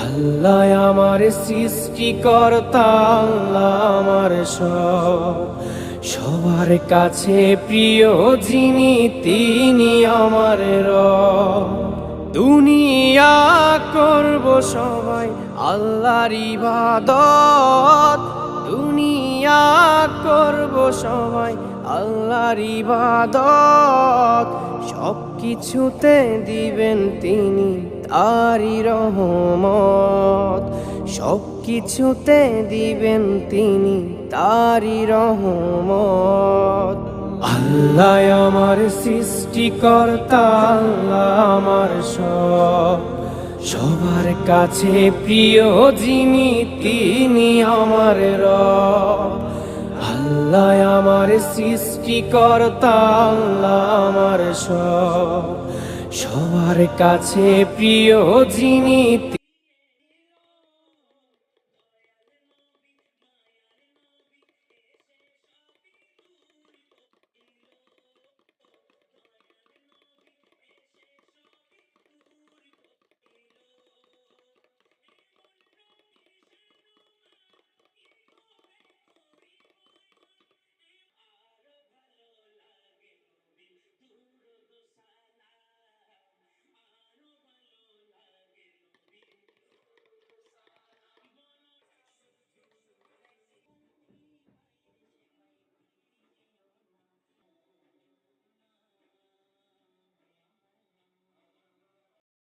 আল্লাহ আমার সৃষ্টিকর্তা, আল্লাহ আমার সবার কাছে প্রিয় যিনি তিনি আমার রব। দুনিয়া করব সবাই আল্লাহর ইবাদত, দুনিয়া করব সবাই আল্লাহর ইবাদত। সব কিছুতে দিবেন তিনি তারি রহমত, সব কিছুতে দিবেন তিনি তারি রহমত। আল্লাহ আমার সৃষ্টিকর্তা, আল্লাহ আমার সবার কাছে প্রিয় যিনি তিনি আমার রব। আল্লাহ আমার সৃষ্টিকর্তা, আল্লাহ আমার সবার কাছে প্রিয় যিনি